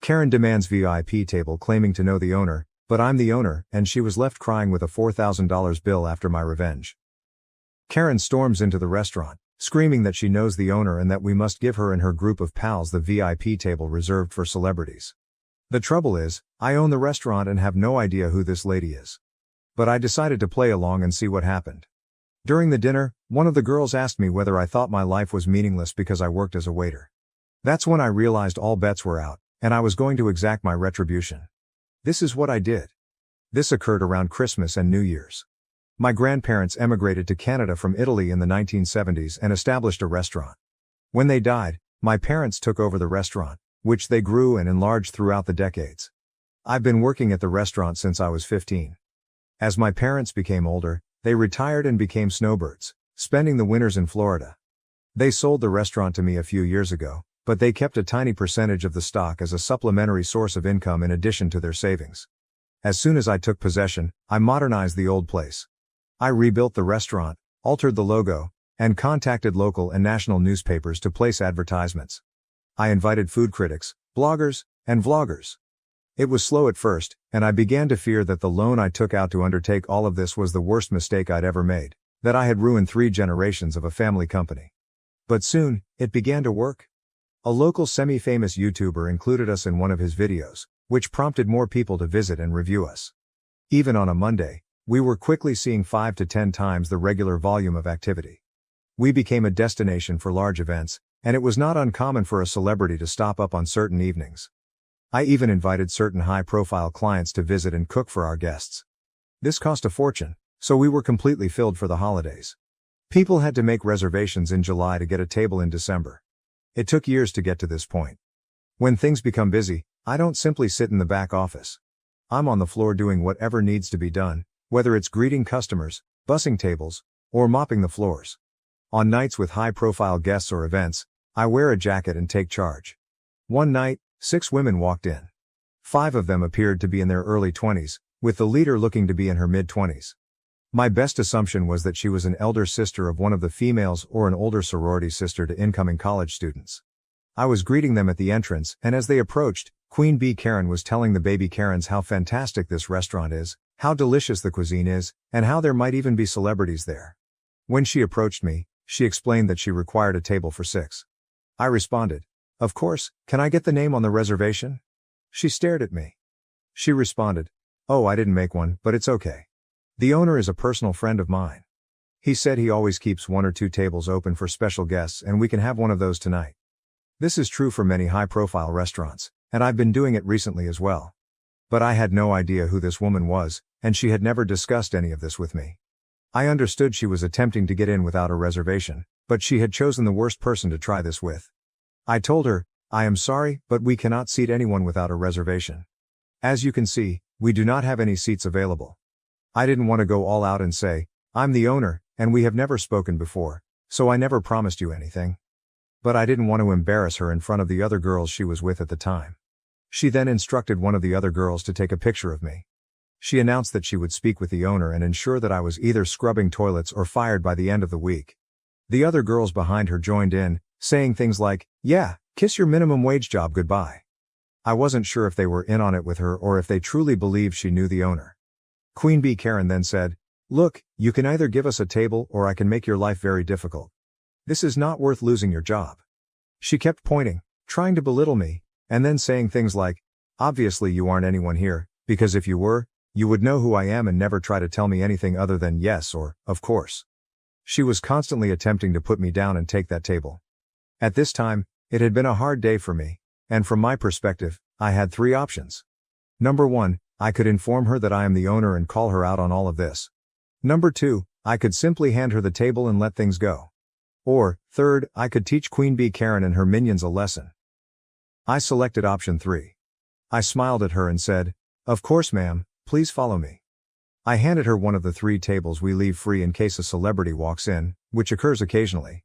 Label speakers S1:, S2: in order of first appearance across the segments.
S1: Karen demands VIP table claiming to know the owner, but I'm the owner, and she was left crying with a $4,000 bill after my revenge. Karen storms into the restaurant, screaming that she knows the owner and that we must give her and her group of pals the VIP table reserved for celebrities. The trouble is, I own the restaurant and have no idea who this lady is. But I decided to play along and see what happened. During the dinner, one of the girls asked me whether I thought my life was meaningless because I worked as a waiter. That's when I realized all bets were out, and I was going to exact my retribution. This is what I did. This occurred around Christmas and New Year's. My grandparents emigrated to Canada from Italy in the 1970s and established a restaurant. When they died, my parents took over the restaurant, which they grew and enlarged throughout the decades. I've been working at the restaurant since I was 15. As my parents became older, they retired and became snowbirds, spending the winters in Florida. They sold the restaurant to me a few years ago, but they kept a tiny percentage of the stock as a supplementary source of income in addition to their savings. As soon as I took possession, I modernized the old place. I rebuilt the restaurant, altered the logo, and contacted local and national newspapers to place advertisements. I invited food critics, bloggers, and vloggers. It was slow at first, and I began to fear that the loan I took out to undertake all of this was the worst mistake I'd ever made, that I had ruined 3 generations of a family company. But soon, it began to work. A local semi-famous YouTuber included us in one of his videos, which prompted more people to visit and review us. Even on a Monday, we were quickly seeing 5 to 10 times the regular volume of activity. We became a destination for large events, and it was not uncommon for a celebrity to stop up on certain evenings. I even invited certain high-profile clients to visit and cook for our guests. This cost a fortune, so we were completely filled for the holidays. People had to make reservations in July to get a table in December. It took years to get to this point. When things become busy, I don't simply sit in the back office. I'm on the floor doing whatever needs to be done, whether it's greeting customers, bussing tables, or mopping the floors. On nights with high-profile guests or events, I wear a jacket and take charge. One night, 6 women walked in. 5 of them appeared to be in their early 20s, with the leader looking to be in her mid-20s. My best assumption was that she was an elder sister of one of the females or an older sorority sister to incoming college students. I was greeting them at the entrance, and as they approached, Queen Bee Karen was telling the baby Karens how fantastic this restaurant is, how delicious the cuisine is, and how there might even be celebrities there. When she approached me, she explained that she required a table for 6. I responded, "Of course, can I get the name on the reservation?" She stared at me. She responded, "Oh, I didn't make one, but it's okay. The owner is a personal friend of mine. He said he always keeps 1 or 2 tables open for special guests and we can have one of those tonight." This is true for many high-profile restaurants, and I've been doing it recently as well. But I had no idea who this woman was, and she had never discussed any of this with me. I understood she was attempting to get in without a reservation, but she had chosen the worst person to try this with. I told her, "I am sorry, but we cannot seat anyone without a reservation. As you can see, we do not have any seats available." I didn't want to go all out and say, "I'm the owner, and we have never spoken before, so I never promised you anything." But I didn't want to embarrass her in front of the other girls she was with at the time. She then instructed one of the other girls to take a picture of me. She announced that she would speak with the owner and ensure that I was either scrubbing toilets or fired by the end of the week. The other girls behind her joined in, saying things like, "Yeah, kiss your minimum wage job goodbye." I wasn't sure if they were in on it with her or if they truly believed she knew the owner. Queen Bee Karen then said, "Look, you can either give us a table or I can make your life very difficult. This is not worth losing your job." She kept pointing, trying to belittle me, and then saying things like, "Obviously you aren't anyone here, because if you were, you would know who I am and never try to tell me anything other than yes or, of course." She was constantly attempting to put me down and take that table. At this time, it had been a hard day for me, and from my perspective, I had 3 options. Number 1, I could inform her that I am the owner and call her out on all of this. Number 2, I could simply hand her the table and let things go. Or, third, I could teach Queen Bee Karen and her minions a lesson. I selected option 3. I smiled at her and said, "Of course ma'am, please follow me." I handed her one of the 3 tables we leave free in case a celebrity walks in, which occurs occasionally.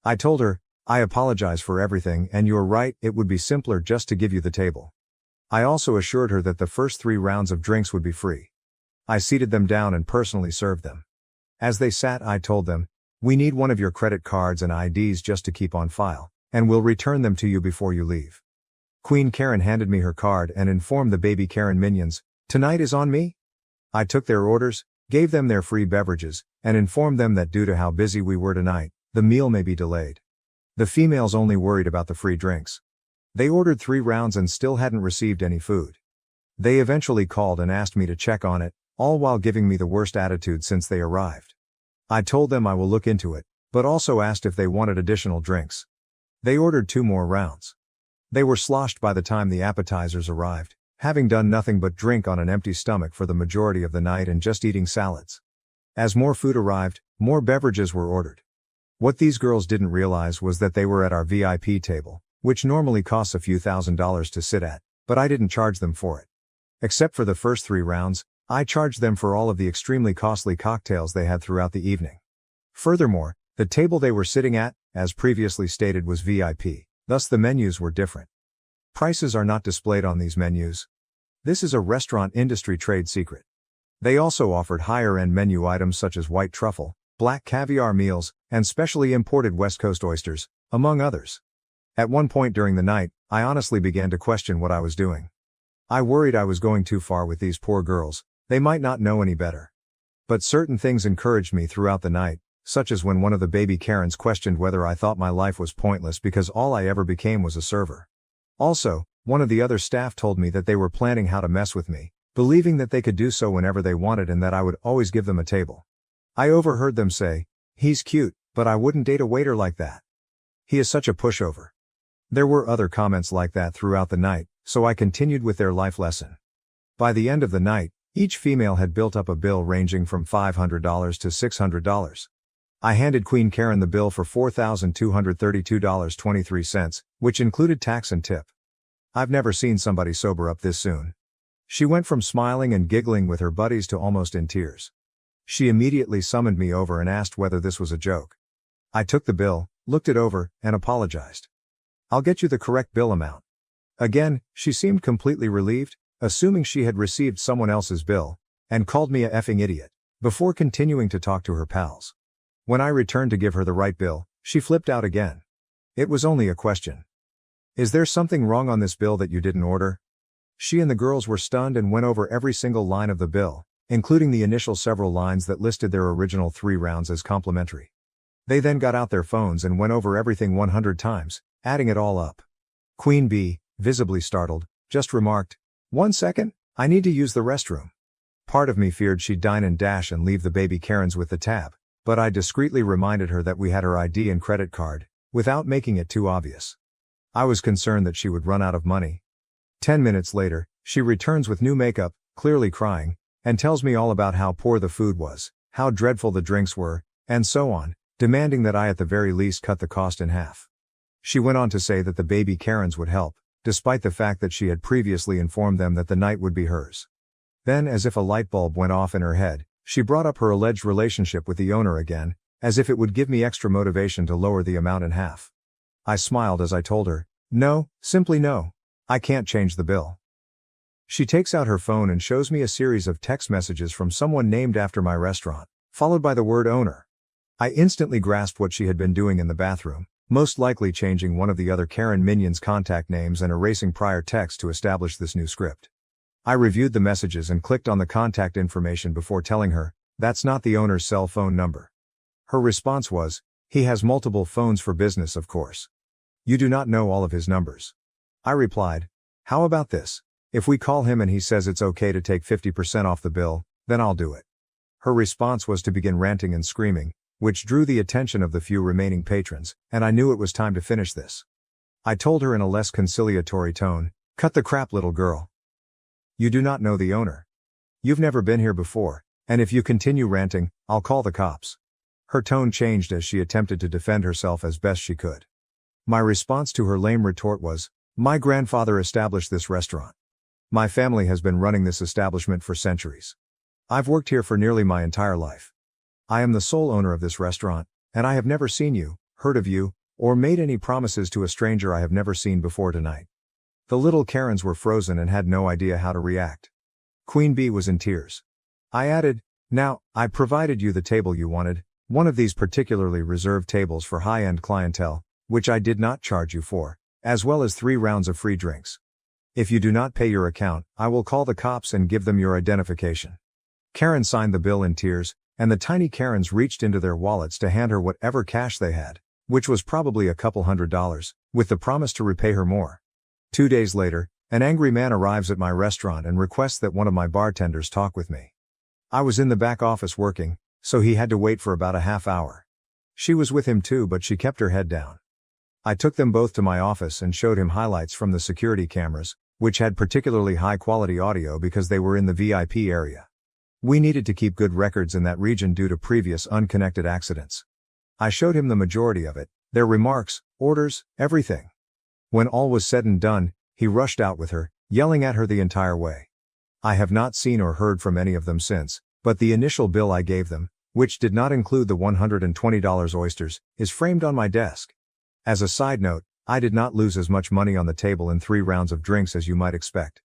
S1: I told her, "I apologize for everything and you're right, it would be simpler just to give you the table." I also assured her that the first 3 rounds of drinks would be free. I seated them down and personally served them. As they sat, I told them, "We need one of your credit cards and IDs just to keep on file, and we'll return them to you before you leave." Queen Karen handed me her card and informed the baby Karen minions, "Tonight is on me?" I took their orders, gave them their free beverages, and informed them that due to how busy we were tonight, the meal may be delayed. The females only worried about the free drinks. They ordered 3 rounds and still hadn't received any food. They eventually called and asked me to check on it, all while giving me the worst attitude since they arrived. I told them I will look into it, but also asked if they wanted additional drinks. They ordered 2 more rounds. They were sloshed by the time the appetizers arrived, having done nothing but drink on an empty stomach for the majority of the night and just eating salads. As more food arrived, more beverages were ordered. What these girls didn't realize was that they were at our VIP table, which normally costs a few $1,000s to sit at, but I didn't charge them for it. Except for the first 3 rounds, I charged them for all of the extremely costly cocktails they had throughout the evening. Furthermore, the table they were sitting at, as previously stated, was VIP, thus the menus were different. Prices are not displayed on these menus. This is a restaurant industry trade secret. They also offered higher-end menu items such as white truffle, black caviar meals, and specially imported West Coast oysters, among others. At one point during the night, I honestly began to question what I was doing. I worried I was going too far with these poor girls, they might not know any better. But certain things encouraged me throughout the night, such as when one of the baby Karens questioned whether I thought my life was pointless because all I ever became was a server. Also, one of the other staff told me that they were planning how to mess with me, believing that they could do so whenever they wanted and that I would always give them a table. I overheard them say, "He's cute, but I wouldn't date a waiter like that. He is such a pushover." There were other comments like that throughout the night, so I continued with their life lesson. By the end of the night, each female had built up a bill ranging from $500 to $600. I handed Queen Karen the bill for $4,232.23, which included tax and tip. I've never seen somebody sober up this soon. She went from smiling and giggling with her buddies to almost in tears. She immediately summoned me over and asked whether this was a joke. I took the bill, looked it over, and apologized. "I'll get you the correct bill amount." Again, she seemed completely relieved, assuming she had received someone else's bill, and called me a effing idiot, before continuing to talk to her pals. When I returned to give her the right bill, she flipped out again. It was only a question. "Is there something wrong on this bill that you didn't order?" She and the girls were stunned and went over every single line of the bill, including the initial several lines that listed their original 3 rounds as complimentary. They then got out their phones and went over everything 100 times, adding it all up. Queen B, visibly startled, just remarked, "1 second, I need to use the restroom." Part of me feared she'd dine and dash and leave the baby Karens with the tab, but I discreetly reminded her that we had her ID and credit card, without making it too obvious. I was concerned that she would run out of money. 10 minutes later, she returns with new makeup, clearly crying, and tells me all about how poor the food was, how dreadful the drinks were, and so on, demanding that I at the very least cut the cost in half. She went on to say that the baby Karens would help, despite the fact that she had previously informed them that the night would be hers. Then, as if a light bulb went off in her head, she brought up her alleged relationship with the owner again, as if it would give me extra motivation to lower the amount in half. I smiled as I told her, "No, simply no. I can't change the bill." She takes out her phone and shows me a series of text messages from someone named after my restaurant, followed by the word owner. I instantly grasped what she had been doing in the bathroom, most likely changing one of the other Karen minions' contact names and erasing prior text to establish this new script. I reviewed the messages and clicked on the contact information before telling her, "That's not the owner's cell phone number." Her response was, "He has multiple phones for business, of course. You do not know all of his numbers." I replied, "How about this? If we call him and he says it's okay to take 50% off the bill, then I'll do it." Her response was to begin ranting and screaming, which drew the attention of the few remaining patrons, and I knew it was time to finish this. I told her in a less conciliatory tone, "Cut the crap, little girl. You do not know the owner. You've never been here before, and if you continue ranting, I'll call the cops." Her tone changed as she attempted to defend herself as best she could. My response to her lame retort was, "My grandfather established this restaurant. My family has been running this establishment for centuries. I've worked here for nearly my entire life. I am the sole owner of this restaurant, and I have never seen you, heard of you, or made any promises to a stranger I have never seen before tonight." The little Karens were frozen and had no idea how to react. Queen B was in tears. I added, "Now, I provided you the table you wanted, one of these particularly reserved tables for high-end clientele, which I did not charge you for, as well as 3 rounds of free drinks. If you do not pay your account, I will call the cops and give them your identification. Karen signed the bill in tears, and the tiny Karens reached into their wallets to hand her whatever cash they had, which was probably a couple $100, with the promise to repay her more. 2 days later, an angry man arrives at my restaurant and requests that one of my bartenders talk with me. I was in the back office working, so he had to wait for about a half hour. She was with him too, but she kept her head down. I took them both to my office and showed him highlights from the security cameras, which had particularly high-quality audio because they were in the VIP area. We needed to keep good records in that region due to previous unconnected accidents. I showed him the majority of it, their remarks, orders, everything. When all was said and done, he rushed out with her, yelling at her the entire way. I have not seen or heard from any of them since, but the initial bill I gave them, which did not include the $120 oysters, is framed on my desk. As a side note, I did not lose as much money on the table in 3 rounds of drinks as you might expect.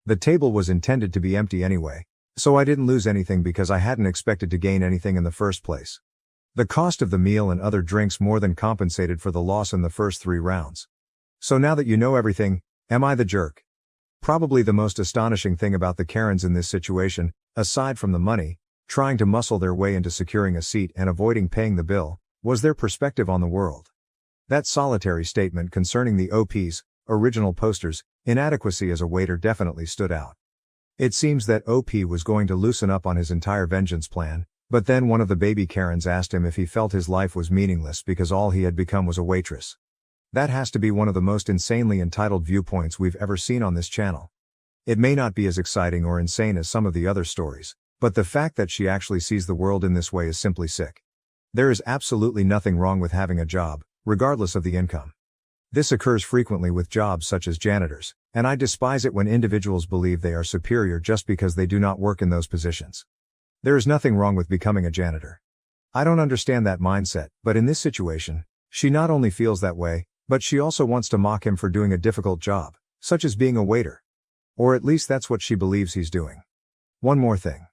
S1: The table was intended to be empty anyway, so I didn't lose anything because I hadn't expected to gain anything in the first place. The cost of the meal and other drinks more than compensated for the loss in the first 3 rounds. So now that you know everything, am I the jerk? Probably the most astonishing thing about the Karens in this situation, aside from the money, trying to muscle their way into securing a seat and avoiding paying the bill, was their perspective on the world. That solitary statement concerning the OP's original poster's inadequacy as a waiter definitely stood out. It seems that OP was going to loosen up on his entire vengeance plan, but then one of the baby Karens asked him if he felt his life was meaningless because all he had become was a waitress. That has to be one of the most insanely entitled viewpoints we've ever seen on this channel. It may not be as exciting or insane as some of the other stories, but the fact that she actually sees the world in this way is simply sick. There is absolutely nothing wrong with having a job, regardless of the income. This occurs frequently with jobs such as janitors, and I despise it when individuals believe they are superior just because they do not work in those positions. There is nothing wrong with becoming a janitor. I don't understand that mindset, but in this situation, she not only feels that way, but she also wants to mock him for doing a difficult job, such as being a waiter. Or at least that's what she believes he's doing. One more thing.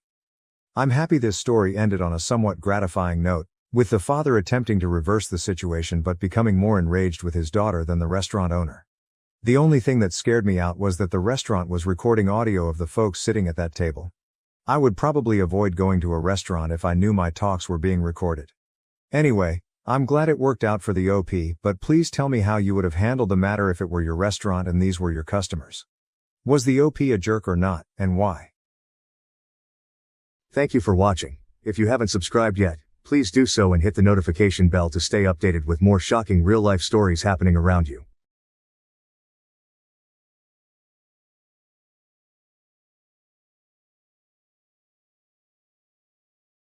S1: I'm happy this story ended on a somewhat gratifying note, with the father attempting to reverse the situation but becoming more enraged with his daughter than the restaurant owner. The only thing that scared me out was that the restaurant was recording audio of the folks sitting at that table. I would probably avoid going to a restaurant if I knew my talks were being recorded. Anyway, I'm glad it worked out for the OP, but please tell me how you would have handled the matter if it were your restaurant and these were your customers. Was the OP a jerk or not, and why?
S2: Thank you for watching. If you haven't subscribed yet, please do so and hit the notification bell to stay updated with more shocking real-life stories happening around you.